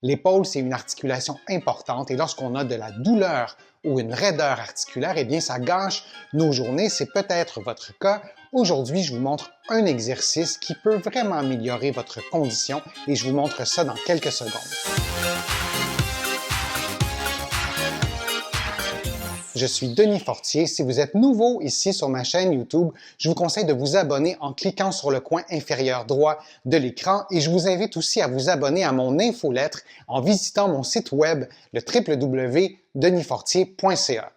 L'épaule, c'est une articulation importante et lorsqu'on a de la douleur ou une raideur articulaire, eh bien, ça gâche nos journées. C'est peut-être votre cas. Aujourd'hui, je vous montre un exercice qui peut vraiment améliorer votre condition et je vous montre ça dans quelques secondes. Je suis Denis Fortier. Si vous êtes nouveau ici sur ma chaîne YouTube, je vous conseille de vous abonner en cliquant sur le coin inférieur droit de l'écran et je vous invite aussi à vous abonner à mon infolettre en visitant mon site web, le www.denisfortier.ca.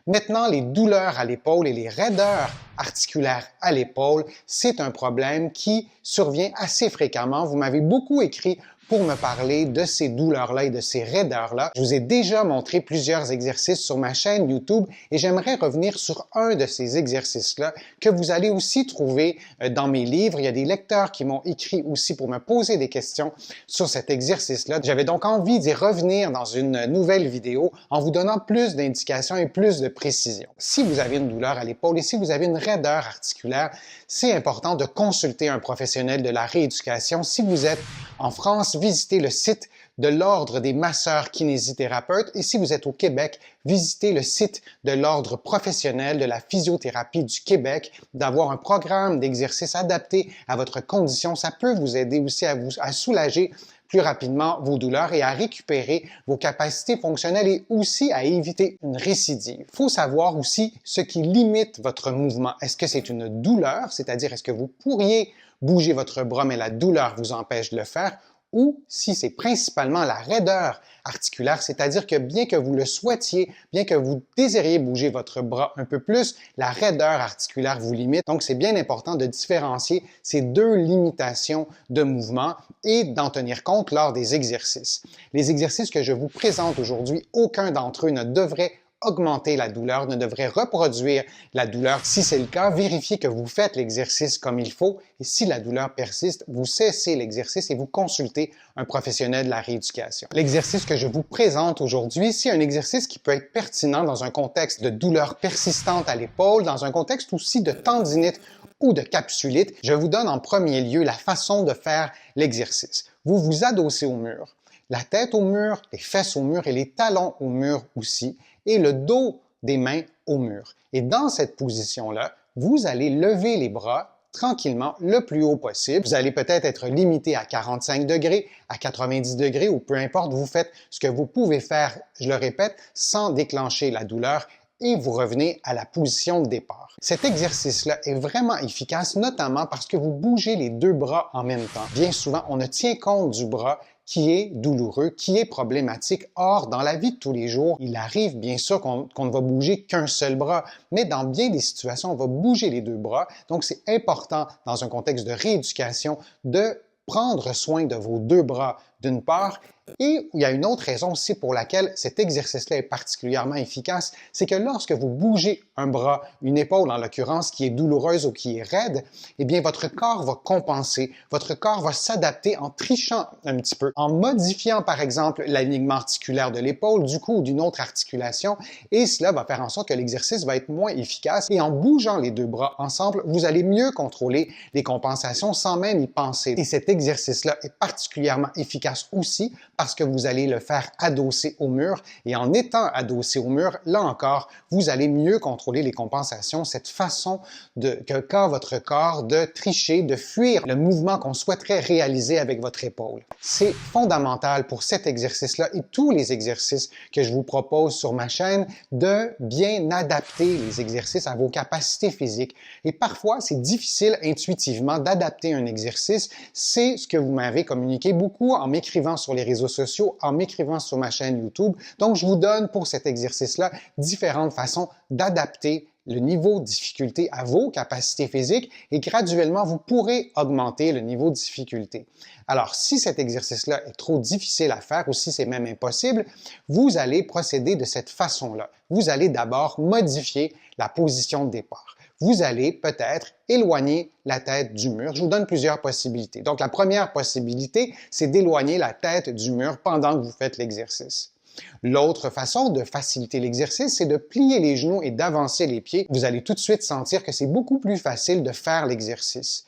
Maintenant, les douleurs à l'épaule et les raideurs articulaires à l'épaule, c'est un problème qui survient assez fréquemment. Vous m'avez beaucoup écrit pour me parler de ces douleurs-là et de ces raideurs-là. Je vous ai déjà montré plusieurs exercices sur ma chaîne YouTube et j'aimerais revenir sur un de ces exercices-là que vous allez aussi trouver dans mes livres. Il y a des lecteurs qui m'ont écrit aussi pour me poser des questions sur cet exercice-là. J'avais donc envie d'y revenir dans une nouvelle vidéo en vous donnant plus d'indications et plus de précision. Si vous avez une douleur à l'épaule et si vous avez une raideur articulaire, c'est important de consulter un professionnel de la rééducation. Si vous êtes en France, visitez le site de l'Ordre des masseurs kinésithérapeutes et si vous êtes au Québec, visitez le site de l'Ordre professionnel de la physiothérapie du Québec. D'avoir un programme d'exercice adapté à votre condition, ça peut vous aider aussi à soulager plus rapidement vos douleurs et à récupérer vos capacités fonctionnelles et aussi à éviter une récidive. Il faut savoir aussi ce qui limite votre mouvement. Est-ce que c'est une douleur, c'est-à-dire est-ce que vous pourriez bouger votre bras mais la douleur vous empêche de le faire, ou si c'est principalement la raideur articulaire, c'est-à-dire que bien que vous le souhaitiez, bien que vous désiriez bouger votre bras un peu plus, la raideur articulaire vous limite. Donc, c'est bien important de différencier ces deux limitations de mouvement et d'en tenir compte lors des exercices. Les exercices que je vous présente aujourd'hui, aucun d'entre eux ne devrait augmenter la douleur, ne devrait reproduire la douleur. Si c'est le cas, vérifiez que vous faites l'exercice comme il faut et si la douleur persiste, vous cessez l'exercice et vous consultez un professionnel de la rééducation. L'exercice que je vous présente aujourd'hui, c'est un exercice qui peut être pertinent dans un contexte de douleur persistante à l'épaule, dans un contexte aussi de tendinite ou de capsulite. Je vous donne en premier lieu la façon de faire l'exercice. Vous vous adossez au mur, la tête au mur, les fesses au mur et les talons au mur aussi, et le dos des mains au mur. Et dans cette position-là, vous allez lever les bras tranquillement le plus haut possible. Vous allez peut-être être limité à 45 degrés, à 90 degrés ou peu importe, vous faites ce que vous pouvez faire, je le répète, sans déclencher la douleur et vous revenez à la position de départ. Cet exercice-là est vraiment efficace, notamment parce que vous bougez les deux bras en même temps. Bien souvent, on ne tient compte du bras qui est douloureux, qui est problématique. Or, dans la vie de tous les jours, il arrive bien sûr qu'on ne va bouger qu'un seul bras, mais dans bien des situations, on va bouger les deux bras. Donc, c'est important, dans un contexte de rééducation, de prendre soin de vos deux bras d'une part, et il y a une autre raison aussi pour laquelle cet exercice-là est particulièrement efficace, c'est que lorsque vous bougez un bras, une épaule en l'occurrence, qui est douloureuse ou qui est raide, eh bien votre corps va compenser, votre corps va s'adapter en trichant un petit peu, en modifiant par exemple l'alignement articulaire de l'épaule, du cou ou d'une autre articulation, et cela va faire en sorte que l'exercice va être moins efficace, et en bougeant les deux bras ensemble, vous allez mieux contrôler les compensations sans même y penser. Et cet exercice-là est particulièrement efficace aussi parce que vous allez le faire adosser au mur et en étant adossé au mur, là encore, vous allez mieux contrôler les compensations, cette façon qu'a votre corps de tricher, de fuir le mouvement qu'on souhaiterait réaliser avec votre épaule. C'est fondamental pour cet exercice-là et tous les exercices que je vous propose sur ma chaîne de bien adapter les exercices à vos capacités physiques. Et parfois, c'est difficile intuitivement d'adapter un exercice. C'est ce que vous m'avez communiqué beaucoup en m'écrivant sur les réseaux sociaux, en m'écrivant sur ma chaîne YouTube. Donc, je vous donne pour cet exercice-là différentes façons d'adapter le niveau de difficulté à vos capacités physiques et graduellement, vous pourrez augmenter le niveau de difficulté. Alors, si cet exercice-là est trop difficile à faire ou si c'est même impossible, vous allez procéder de cette façon-là. Vous allez d'abord modifier la position de départ. Vous allez peut-être éloigner la tête du mur. Je vous donne plusieurs possibilités. Donc, la première possibilité, c'est d'éloigner la tête du mur pendant que vous faites l'exercice. L'autre façon de faciliter l'exercice, c'est de plier les genoux et d'avancer les pieds. Vous allez tout de suite sentir que c'est beaucoup plus facile de faire l'exercice.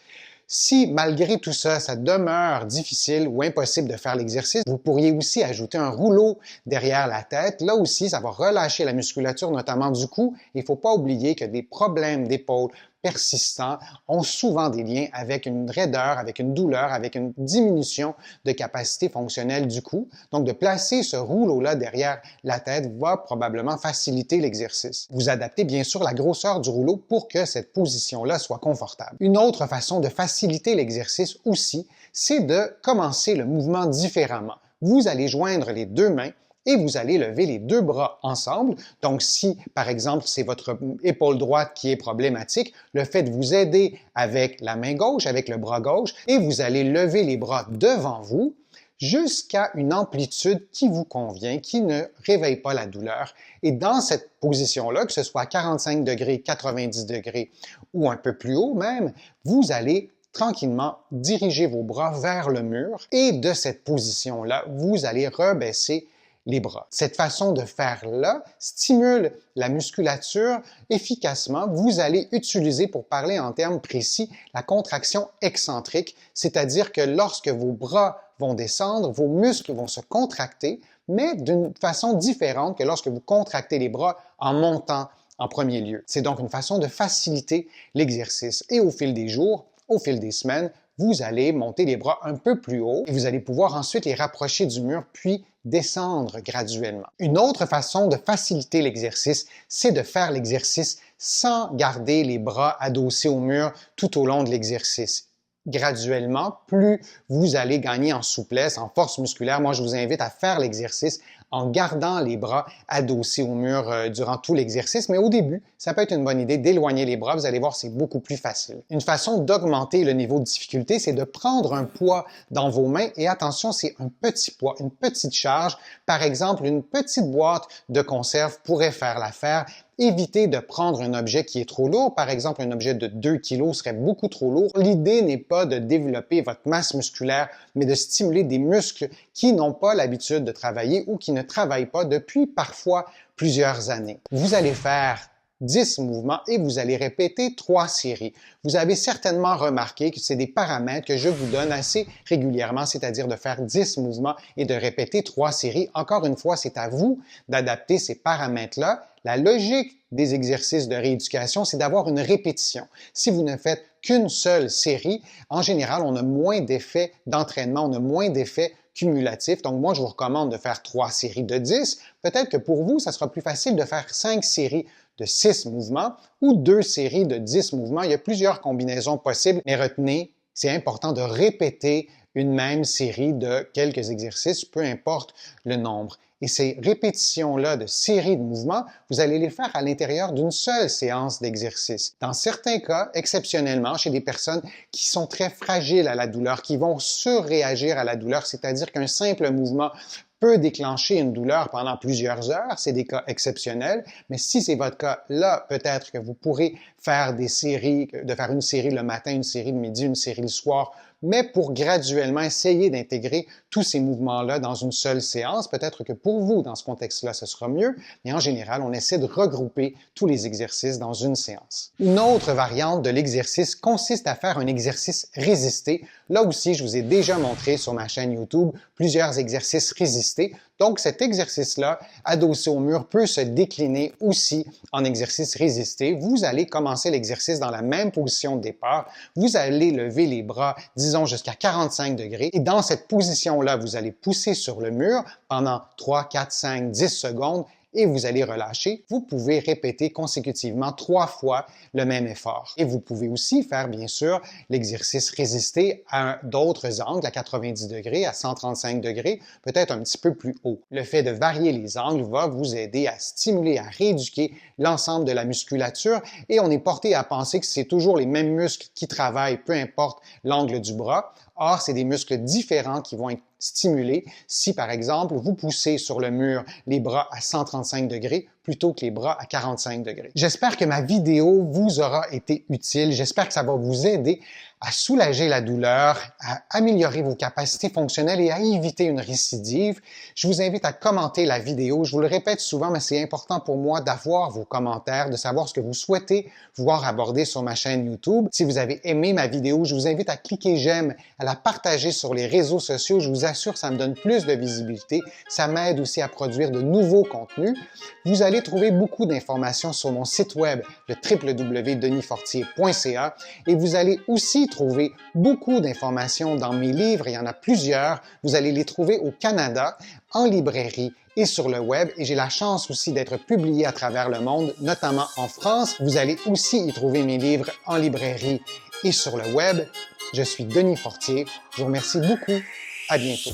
Si, malgré tout ça, ça demeure difficile ou impossible de faire l'exercice, vous pourriez aussi ajouter un rouleau derrière la tête. Là aussi, ça va relâcher la musculature, notamment du cou. Il ne faut pas oublier que des problèmes d'épaule persistants ont souvent des liens avec une raideur, avec une douleur, avec une diminution de capacité fonctionnelle du cou. Donc, de placer ce rouleau-là derrière la tête va probablement faciliter l'exercice. Vous adaptez bien sûr la grosseur du rouleau pour que cette position-là soit confortable. Une autre façon de faciliter l'exercice aussi, c'est de commencer le mouvement différemment. Vous allez joindre les deux mains et vous allez lever les deux bras ensemble. Donc, si, par exemple, c'est votre épaule droite qui est problématique, le fait de vous aider avec la main gauche, avec le bras gauche, et vous allez lever les bras devant vous jusqu'à une amplitude qui vous convient, qui ne réveille pas la douleur. Et dans cette position-là, que ce soit à 45 degrés, 90 degrés ou un peu plus haut même, vous allez tranquillement diriger vos bras vers le mur et de cette position-là, vous allez rebaisser les bras. Cette façon de faire-là stimule la musculature efficacement. Vous allez utiliser, pour parler en termes précis, la contraction excentrique, c'est-à-dire que lorsque vos bras vont descendre, vos muscles vont se contracter, mais d'une façon différente que lorsque vous contractez les bras en montant en premier lieu. C'est donc une façon de faciliter l'exercice. Et au fil des jours, au fil des semaines, vous allez monter les bras un peu plus haut et vous allez pouvoir ensuite les rapprocher du mur puis descendre graduellement. Une autre façon de faciliter l'exercice, c'est de faire l'exercice sans garder les bras adossés au mur tout au long de l'exercice. Graduellement, plus vous allez gagner en souplesse, en force musculaire. Moi, je vous invite à faire l'exercice en gardant les bras adossés au mur durant tout l'exercice. Mais au début, ça peut être une bonne idée d'éloigner les bras. Vous allez voir, c'est beaucoup plus facile. Une façon d'augmenter le niveau de difficulté, c'est de prendre un poids dans vos mains. Et attention, c'est un petit poids, une petite charge. Par exemple, une petite boîte de conserve pourrait faire l'affaire. Évitez de prendre un objet qui est trop lourd. Par exemple, un objet de 2 kg serait beaucoup trop lourd. L'idée n'est pas de développer votre masse musculaire, mais de stimuler des muscles qui n'ont pas l'habitude de travailler ou qui ne travaillent pas depuis parfois plusieurs années. Vous allez faire 10 mouvements et vous allez répéter 3 séries. Vous avez certainement remarqué que c'est des paramètres que je vous donne assez régulièrement, c'est-à-dire de faire 10 mouvements et de répéter 3 séries. Encore une fois, c'est à vous d'adapter ces paramètres-là. La logique des exercices de rééducation, c'est d'avoir une répétition. Si vous ne faites qu'une seule série, en général, on a moins d'effets d'entraînement, on a moins d'effets cumulatifs. Donc, moi, je vous recommande de faire 3 séries de 10. Peut-être que pour vous, ça sera plus facile de faire 5 séries de 6 mouvements ou 2 séries de 10 mouvements. Il y a plusieurs combinaisons possibles, mais retenez, c'est important de répéter une même série de quelques exercices, peu importe le nombre. Et ces répétitions-là de séries de mouvements, vous allez les faire à l'intérieur d'une seule séance d'exercice. Dans certains cas, exceptionnellement, chez des personnes qui sont très fragiles à la douleur, qui vont surréagir à la douleur, c'est-à-dire qu'un simple mouvement peut déclencher une douleur pendant plusieurs heures, c'est des cas exceptionnels, mais si c'est votre cas, là, peut-être que vous pourrez faire des séries, de faire une série le matin, une série le midi, une série le soir, mais pour graduellement essayer d'intégrer tous ces mouvements-là dans une seule séance. Peut-être que pour vous, dans ce contexte-là, ce sera mieux, mais en général, on essaie de regrouper tous les exercices dans une séance. Une autre variante de l'exercice consiste à faire un exercice résisté. Là aussi, je vous ai déjà montré sur ma chaîne YouTube plusieurs exercices résistés. Donc, cet exercice-là, adossé au mur, peut se décliner aussi en exercice résisté. Vous allez commencer l'exercice dans la même position de départ. Vous allez lever les bras, disons, jusqu'à 45 degrés. Et dans cette position-là, vous allez pousser sur le mur pendant 3, 4, 5, 10 secondes et vous allez relâcher. Vous pouvez répéter consécutivement 3 fois le même effort. Et vous pouvez aussi faire, bien sûr, l'exercice résisté à d'autres angles, à 90 degrés, à 135 degrés, peut-être un petit peu plus haut. Le fait de varier les angles va vous aider à stimuler, à rééduquer l'ensemble de la musculature et on est porté à penser que c'est toujours les mêmes muscles qui travaillent, peu importe l'angle du bras. Or, c'est des muscles différents qui vont être stimulés si, par exemple, vous poussez sur le mur les bras à 135 degrés plutôt que les bras à 45 degrés. J'espère que ma vidéo vous aura été utile. J'espère que ça va vous aider à soulager la douleur, à améliorer vos capacités fonctionnelles et à éviter une récidive. Je vous invite à commenter la vidéo. Je vous le répète souvent, mais c'est important pour moi d'avoir vos commentaires, de savoir ce que vous souhaitez voir aborder sur ma chaîne YouTube. Si vous avez aimé ma vidéo, je vous invite à cliquer j'aime, à la partager sur les réseaux sociaux. Je vous assure, ça me donne plus de visibilité. Ça m'aide aussi à produire de nouveaux contenus. Vous allez trouver beaucoup d'informations sur mon site web, le www.denisfortier.ca, et vous allez aussi trouver beaucoup d'informations dans mes livres. Il y en a plusieurs. Vous allez les trouver au Canada, en librairie et sur le web. Et j'ai la chance aussi d'être publié à travers le monde, notamment en France. Vous allez aussi y trouver mes livres en librairie et sur le web. Je suis Denis Fortier. Je vous remercie beaucoup. À bientôt.